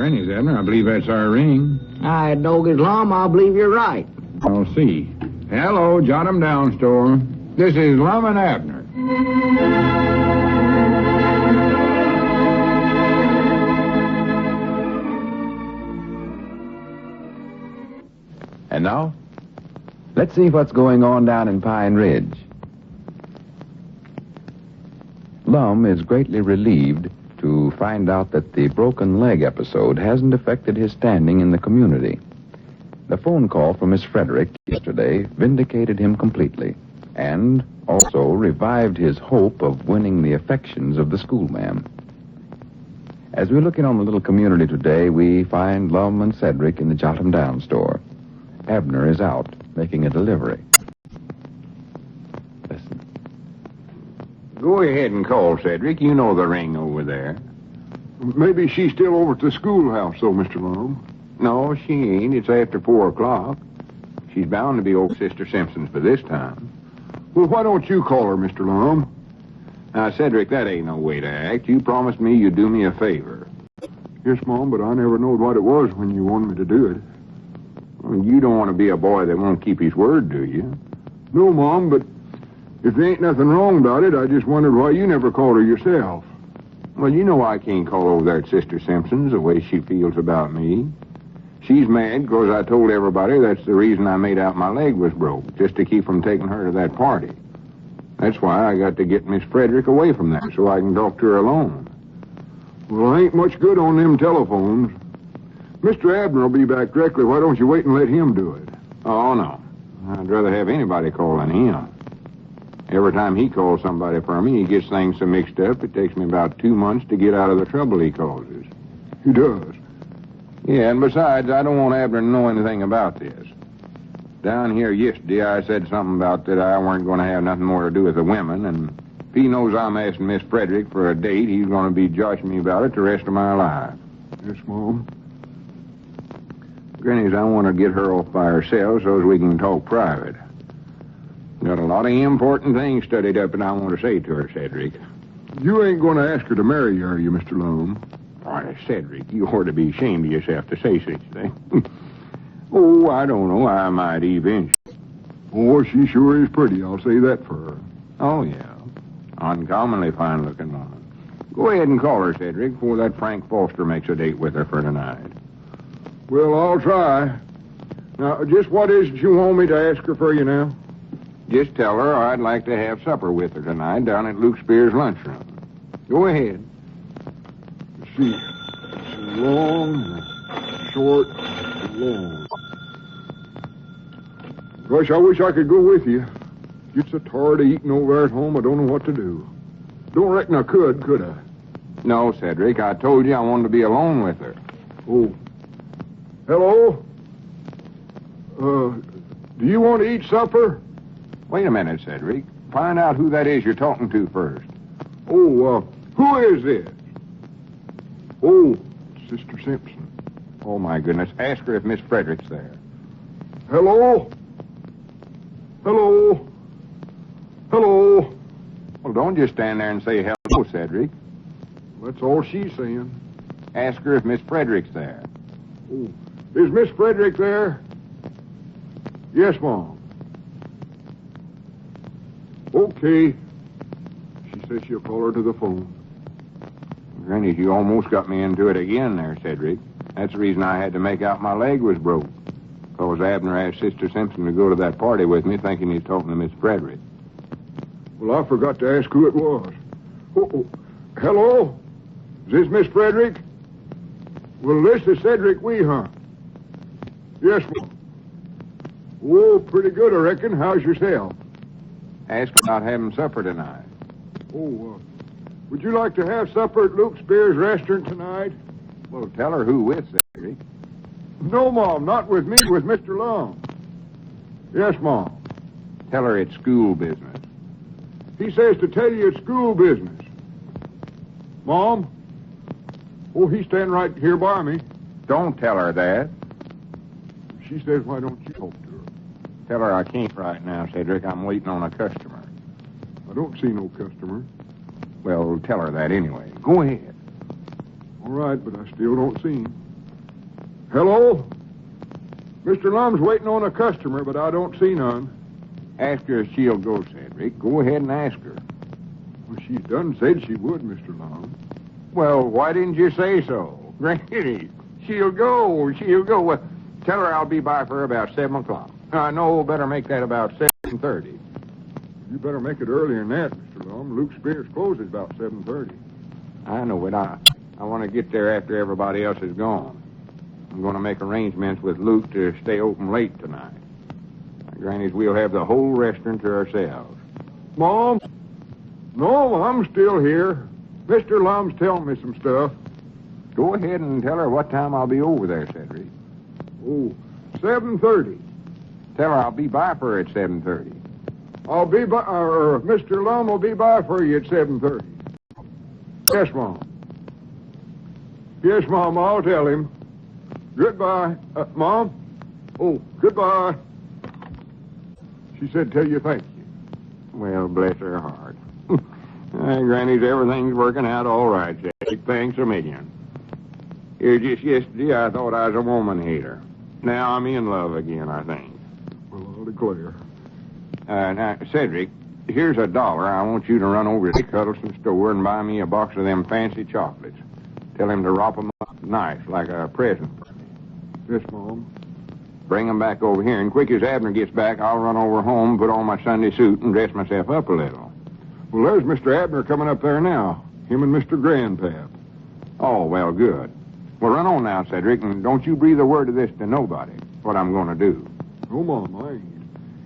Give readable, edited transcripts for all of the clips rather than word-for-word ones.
Granny's, Abner. I believe that's our ring. I dog as Lum, I believe you're right. I'll see. Hello, jot 'em down, store. This is Lum and Abner. And now, let's see what's going on down in Pine Ridge. Lum is greatly relieved to find out that the broken leg episode hasn't affected his standing in the community. The phone call from Miss Frederick yesterday vindicated him completely and also revived his hope of winning the affections of the schoolma'am. As we look in on the little community today, we find Lum and Cedric in the Jot 'em Down store. Abner is out making a delivery. Listen. Go ahead and call, Cedric. You know the ring over there. Maybe she's still over at the schoolhouse, though, Mr. Lum. No, she ain't. It's after 4 o'clock. She's bound to be old Sister Simpson's by this time. Well, why don't you call her, Mr. Lum? Now, Cedric, that ain't no way to act. You promised me you'd do me a favor. Yes, Mom, but I never knowed what it was when you wanted me to do it. Well, you don't want to be a boy that won't keep his word, do you? No, Mom, but if there ain't nothing wrong about it, I just wondered why you never called her yourself. Well, you know I can't call over there at Sister Simpson's the way she feels about me. She's mad because I told everybody that's the reason I made out my leg was broke, just to keep from taking her to that party. That's why I got to get Miss Frederick away from there so I can talk to her alone. Well, I ain't much good on them telephones. Mr. Abner will be back directly. Why don't you wait and let him do it? Oh, no. I'd rather have anybody call than him. Every time he calls somebody for me, he gets things so mixed up, it takes me about 2 months to get out of the trouble he causes. He does? Yeah, and besides, I don't want Abner to know anything about this. Down here yesterday, I said something about that I weren't going to have nothing more to do with the women, and if he knows I'm asking Miss Frederick for a date, he's going to be joshing me about it the rest of my life. Yes, Mom. Granny's, I want to get her off by herself so as we can talk private. Got a lot of important things studied up, and I want to say to her, Cedric. You ain't going to ask her to marry you, are you, Mr. Lum? Why, Cedric, you ought to be ashamed of yourself to say such a thing. Oh, I don't know. I might eventually. Oh, she sure is pretty. I'll say that for her. Oh, yeah. Uncommonly fine-looking woman. Go ahead and call her, Cedric, before that Frank Foster makes a date with her for tonight. Well, I'll try. Now, just what is it you want me to ask her for you now? Just tell her I'd like to have supper with her tonight down at Luke Spear's lunchroom. Go ahead. Let's see. It's long, short, long. Gosh, I wish I could go with you. Get so tired of eating over there at home, I don't know what to do. Don't reckon I could I? No, Cedric, I told you I wanted to be alone with her. Oh. Hello? Do you want to eat supper? Wait a minute, Cedric. Find out who that is you're talking to first. Oh, who is this? Oh, Sister Simpson. Oh, my goodness. Ask her if Miss Frederick's there. Hello? Hello? Hello? Well, don't just stand there and say hello, Cedric. That's all she's saying. Ask her if Miss Frederick's there. Oh, is Miss Frederick there? Yes, Mom. Okay. She says she'll call her to the phone. Granny, you almost got me into it again there, Cedric. That's the reason I had to make out my leg was broke. Because Abner asked Sister Simpson to go to that party with me, thinking he's talking to Miss Frederick. Well, I forgot to ask who it was. Oh, hello? Is this Miss Frederick? Well, this is Cedric Weehunt. Yes, Mom. Oh, pretty good, I reckon. How's yourself? Ask about having supper tonight. Oh, would you like to have supper at Luke Spear's restaurant tonight? Well, tell her who with, Cedric. No, Mom, not with me, with Mr. Lum. Yes, Mom. Tell her it's school business. He says to tell you it's school business. Mom? Oh, he's standing right here by me. Don't tell her that. She says, why don't you talk to her? Tell her I can't right now, Cedric. I'm waiting on a customer. I don't see no customer. Well, tell her that anyway. Go ahead. All right, but I still don't see him. Hello? Mr. Lum's waiting on a customer, but I don't see none. Ask her if she'll go, Cedric. Go ahead and ask her. Well, she's done said she would, Mr. Lum. Well, why didn't you say so? Granny, she'll go. Well, tell her I'll be by for about 7 o'clock. No, better make that about 7:30. You better make it earlier than that, Mr. Lum. Luke Spears closes about 7:30. I know it. I want to get there after everybody else is gone. I'm going to make arrangements with Luke to stay open late tonight. Granny's, we'll have the whole restaurant to ourselves. Mom? No, I'm still here. Mr. Lum's telling me some stuff. Go ahead and tell her what time I'll be over there, Cedric. Oh, 7:30. Tell her I'll be by for her at 7:30. I'll be by, Mr. Lum will be by for you at 7:30. Yes, Mom. Yes, Mom, I'll tell him. Goodbye. Mom? Oh, goodbye. She said tell you thank you. Well, bless her heart. Granny's, everything's working out all right, Cedric. Thanks a million. Here, just yesterday, I thought I was a woman hater. Now I'm in love again, I think. Well, I'll declare. Now, Cedric, here's $1. I want you to run over to the Cuddleston store and buy me a box of them fancy chocolates. Tell him to wrap 'em up nice, like a present for me. Yes, Mom. Bring 'em back over here, and quick as Abner gets back, I'll run over home, put on my Sunday suit, and dress myself up a little. Well, there's Mr. Abner coming up there now. Him and Mr. Grandpap. Oh, well, good. Well, run on now, Cedric, and don't you breathe a word of this to nobody, what I'm going to do. Oh, Mom, I ain't.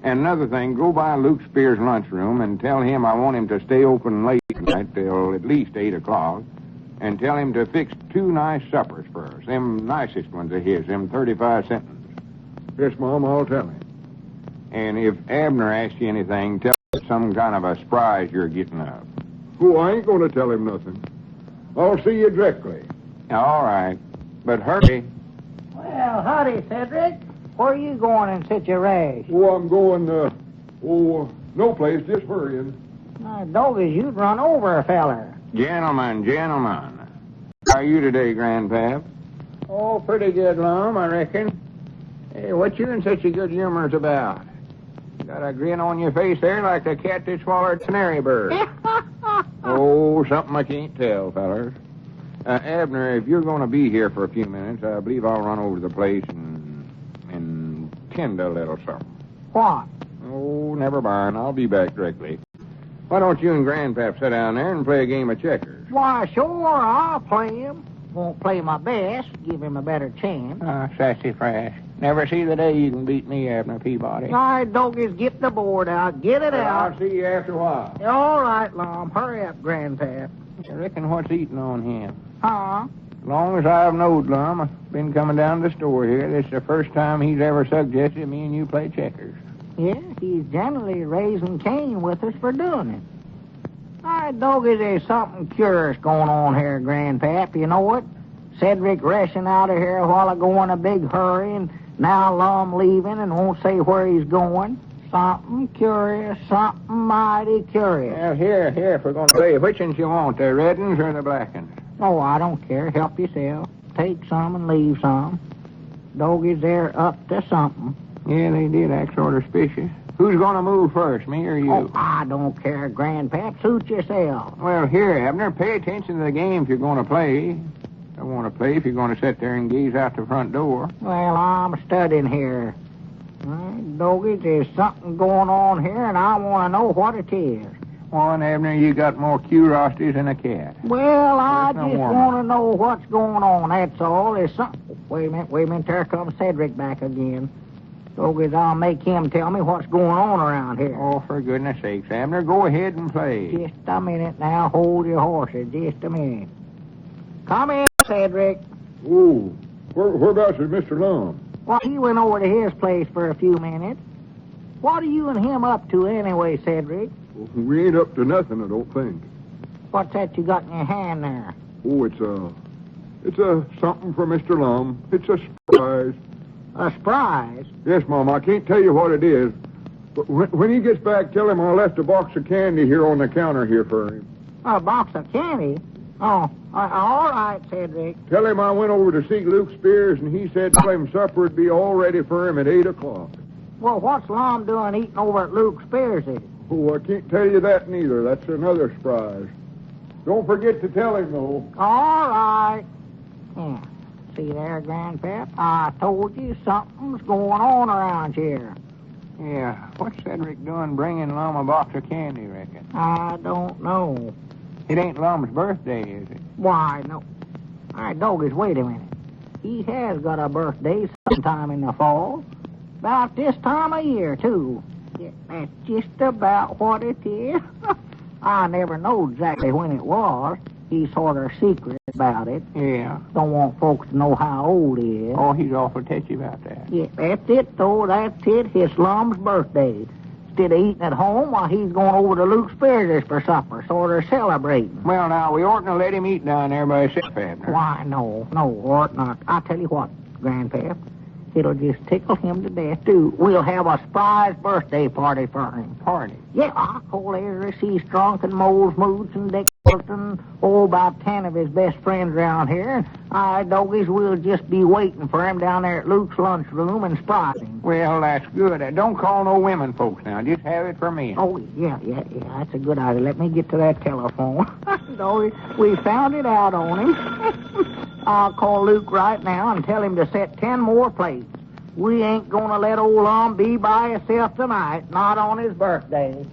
And another thing, go by Luke Spears' lunchroom and tell him I want him to stay open late tonight till at least 8 o'clock, and tell him to fix 2 nice suppers for us, them nicest ones of his, them 35-cent ones. Yes, Mom, I'll tell him. And if Abner asks you anything, tell him it's some kind of a surprise you're getting up. Oh, I ain't going to tell him nothing. I'll see you directly. All right, but hurry. Well, howdy, Cedric. Where are you going in such a rush? Oh, I'm going, no place, just hurrying. My doggies, you'd run over a feller. Gentlemen. How are you today, Grandpap? Oh, pretty good, Lum, I reckon. Hey, what you in such a good humors about? Got a grin on your face there like the cat that swallowed canary bird. Oh, something I can't tell, fellers. Abner, if you're going to be here for a few minutes, I believe I'll run over to the place and tend a little something. What? Oh, never mind. I'll be back directly. Why don't you and Grandpap sit down there and play a game of checkers? Why, sure, I'll play him. Won't play my best, give him a better chance. Sassafras. Never see the day you can beat me, Abner Peabody. All right, doggies, get the board out. Get it out. I'll see you after a while. All right, Lum. Hurry up, Grandpap. I reckon what's eating on him? Huh? As long as I've knowed Lum, I've been coming down to the store here. This is the first time he's ever suggested me and you play checkers. Yeah, he's generally raising Cain with us for doing it. All right, doggies, there's something curious going on here, Grandpap. You know what? Cedric rushing out of here a while ago in a big hurry, and now Lum leaving and won't say where he's going. Something curious, something mighty curious. Well, here, if we're going to play, which ones you want, the red ones or the black ones? Oh, I don't care. Help yourself. Take some and leave some. Doggies, they're up to something. Yeah, they did act sort of suspicious. Who's going to move first, me or you? Oh, I don't care, Grandpap. Suit yourself. Well, here, Abner, pay attention to the game if you're going to play. Don't want to play if you're going to sit there and gaze out the front door. Well, I'm studying here. All right, doggies, there's something going on here, and I want to know what it is. Well, Abner, you got more curiosities than a cat. Well, I no just warmer. want to know what's going on, that's all. There's something... Wait a minute. There comes Cedric back again. Doggies, I'll make him tell me what's going on around here. Oh, for goodness sakes, Abner, go ahead and play. Just a minute now. Hold your horses. Just a minute. Come in, Cedric. Oh, whereabouts is Mr. Lum? Well, he went over to his place for a few minutes. What are you and him up to anyway, Cedric? Well, we ain't up to nothing, I don't think. What's that you got in your hand there? Oh, it's a something for Mr. Lum. It's a surprise. A surprise? Yes, Mom, I can't tell you what it is. But when he gets back, tell him I left a box of candy here on the counter here for him. A box of candy? Oh, all right, Cedric. Tell him I went over to see Luke Spears, and he said him supper would be all ready for him at 8 o'clock. Well, what's Lum doing eating over at Luke Spears'? Oh, I can't tell you that neither. That's another surprise. Don't forget to tell him, though. All right. Yeah. See there, Grandpap? I told you something's going on around here. Yeah. What's Cedric doing bringing Lum a box of candy, reckon? I don't know. It ain't Lum's birthday, is it? Why, no. All right, Doggies, wait a minute. He has got a birthday sometime in the fall. About this time of year, too. Yeah, that's just about what it is. I never know exactly when it was. He's sort of secret about it. Yeah. Don't want folks to know how old he is. Oh, he's awful touchy about that. Yeah, that's it, though. That's it. It's Lum's birthday. Instead of eating at home, while he's going over to Luke Spears' for supper, sort of celebrating. Well, now, we oughtn't to let him eat down there by himself, Abner. Why, no, ought not. I tell you what, Grandpap, it'll just tickle him to death, too. We'll have a surprise birthday party for him. Party? Yeah, I'll call Ezra C. Strunk and Moles Moots and Dick and about 10 of his best friends around here. Doggies, we'll just be waiting for him down there at Luke's lunchroom and surprise him. Well, that's good. Don't call no women folks now. Just have it for me. Oh, yeah, that's a good idea. Let me get to that telephone. Doggies, we found it out on him. I'll call Luke right now and tell him to set 10 more plates. We ain't gonna let old Lum be by himself tonight, not on his birthday.